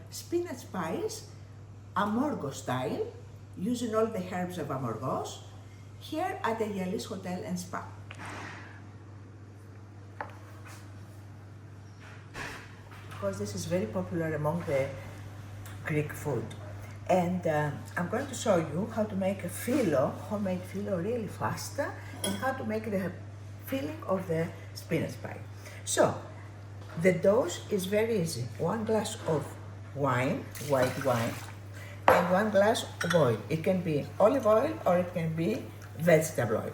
spinach pies, Amorgos style, using all the herbs of Amorgos, here at the Aegialis Hotel and Spa. Because this is very popular among the Greek food. And I'm going to show you how to make a phyllo, homemade phyllo, really fast, and how to make the filling of the spinach pie. So, the dose is very easy. 1 glass of wine, white wine, and 1 glass of oil. It can be olive oil or it can be vegetable oil.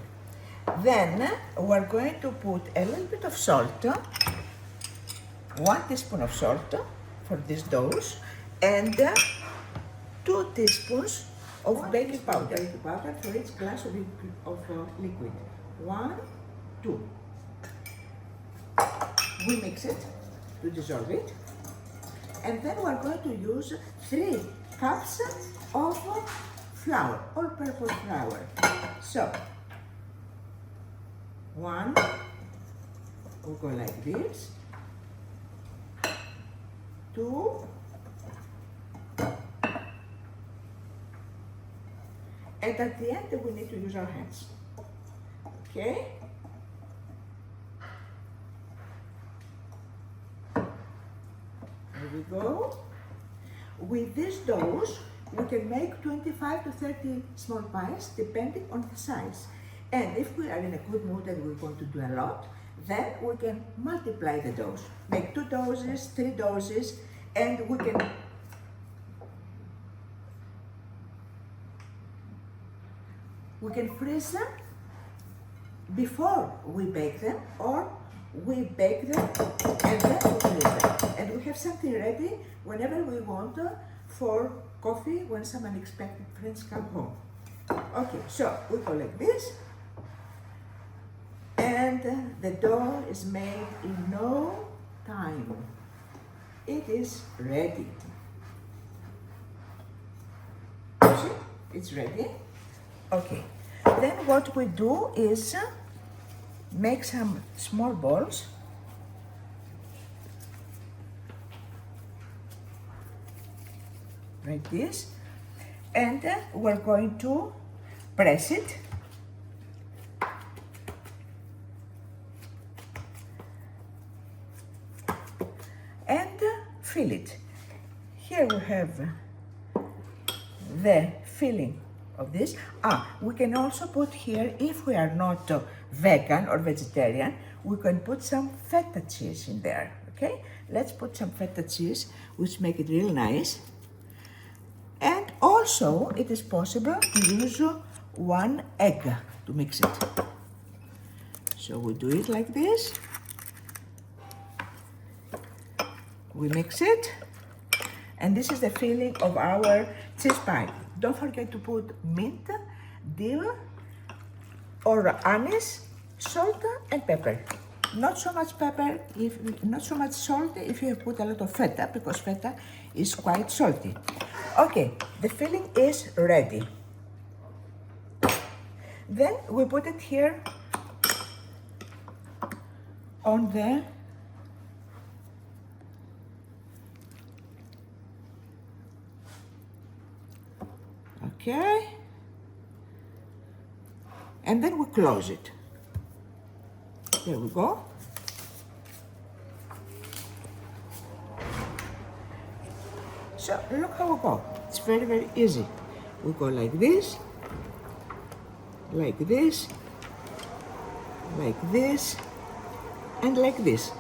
Then we're going to put a little bit of salt, 1 teaspoon of salt for this dose, and 2 teaspoons of baking powder. Baking powder for each glass of liquid. 1, 2. We mix it to dissolve it, and then we're going to use 3 cups of flour, all-purpose flour. So, 1 will go like this, 2, and at the end we need to use our hands. Okay? There we go. With this dose, we can make 25 to 30 small pies depending on the size. And if we are in a good mood and we're going to do a lot, then we can multiply the dose. Make 2 doses, 3 doses, and we can freeze them before we bake them, or we bake them and then we freeze them. And we have something ready whenever we want for coffee when some unexpected friends come home. Okay, so we go like this, and the dough is made in no time. It is ready. See, it's ready. Okay, then what we do is make some small balls. Like this, and we're going to press it and fill it. Here we have the filling of this. We can also put here, if we are not vegan or vegetarian, we can put some feta cheese in there. Okay, let's put some feta cheese, which make it real nice. And also, it is possible to use 1 egg to mix it. So we do it like this. We mix it. And this is the filling of our cheese pie. Don't forget to put mint, dill, or anise, salt, and pepper. Not so much pepper, not so much salt if you have put a lot of feta, because feta is quite salty. Okay, the filling is ready. Then we put it here on the okay, and then we close it. There we go. So look how we go. It's very, very easy. We go like this, like this, like this, and like this.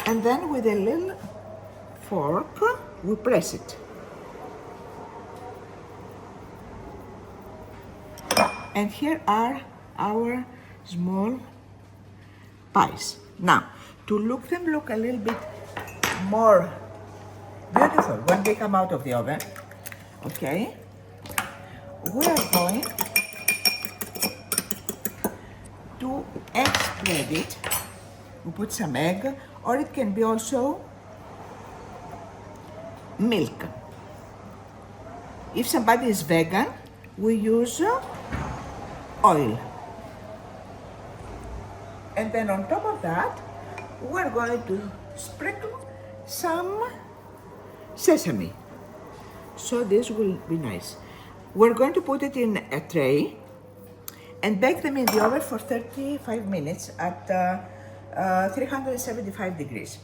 And then with a little fork, we press it. And here are our small pies. Now, to look them look a little bit more beautiful when they come out of the oven, okay, we are going to egg spread it. We put some egg, or it can be also milk. If somebody is vegan, we use oil. And then on top of that, we're going to sprinkle some sesame. so this will be nice. We're going to put it in a tray and bake them in the oven for 35 minutes at 375 degrees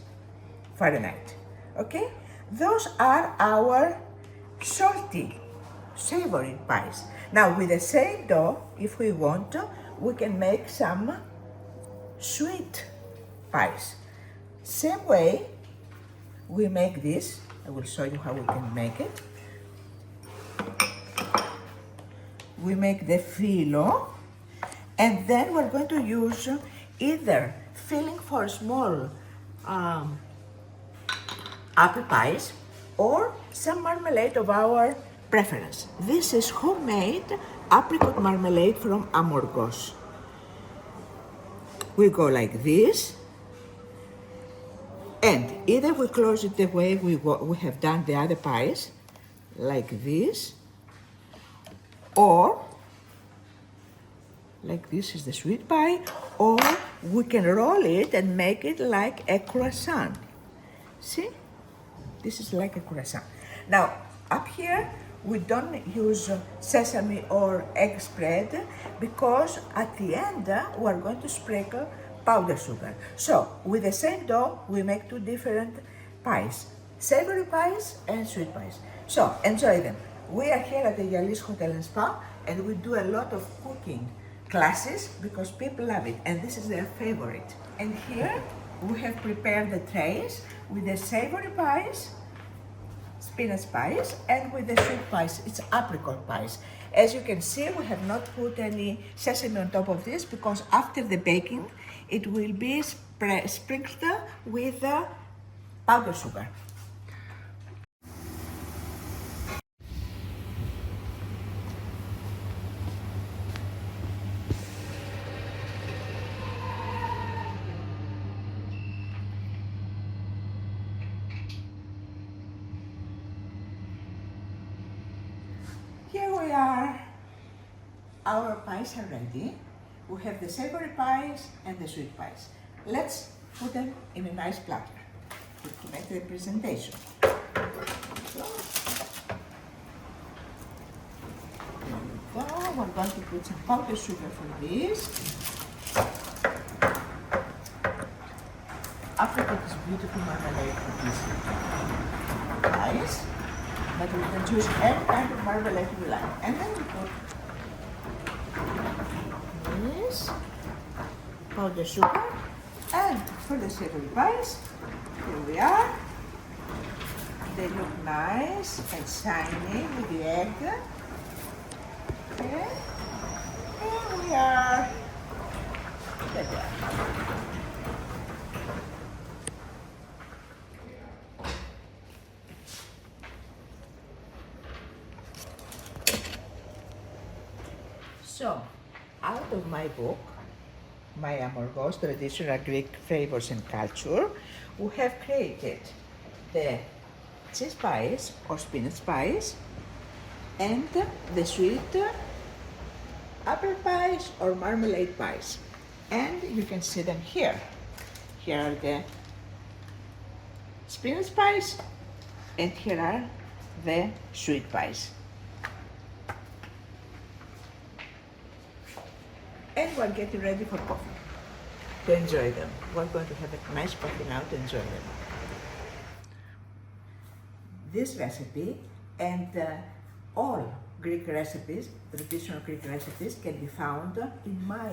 Fahrenheit. Okay? Those are our salty, savory pies. Now with the same dough, if we want to, we can make some sweet pies. Same way we make this. I will show you how we can make it. We make the filo, and then we're going to use either filling for small apple pies or some marmalade of our preference. This is homemade apricot marmalade from Amorgos. We go like this, and either we close it the way we have done the other pies, like this, or like this is the sweet pie, or we can roll it and make it like a croissant. See? This is like a croissant. Now, up here, we don't use sesame or egg spread because at the end, we're going to sprinkle powder sugar. So, with the same dough, we make two different pies, savory pies and sweet pies. So, enjoy them. We are here at the Aegialis Hotel Spa, and we do a lot of cooking classes because people love it, and this is their favorite. And here we have prepared the trays with the savory pies, spinach pies, and with the sweet pies, it's apricot pies. As you can see, we have not put any sesame on top of this because after the baking, it will be sprinkled with powdered sugar. Here we are. Our pies are ready. We have the savory pies and the sweet pies. Let's put them in a nice platter to make the presentation. So, there we go. We're going to put some powdered sugar for this. Apricot is beautiful marmalade for these pies. But we can choose any kind of marmalade we like. And then we put this powdered sugar. And for the savory pies, here we are. They look nice and shiny with the egg. Okay. Here we are. There they are. So, out of my book, my Amorgos, Traditional Greek Flavors and Culture, we have created the cheese pies or spinach pies and the sweet apple pies or marmalade pies. And you can see them here. Here are the spinach pies and here are the sweet pies. And we're getting ready for coffee to enjoy them. We're going to have a nice coffee now to enjoy them. This recipe and all Greek recipes, traditional Greek recipes, can be found in my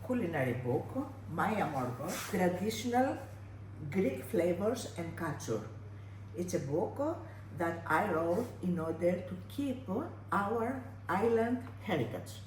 culinary book, My Amorgos, Traditional Greek Flavors and Culture. It's a book that I wrote in order to keep our island heritage.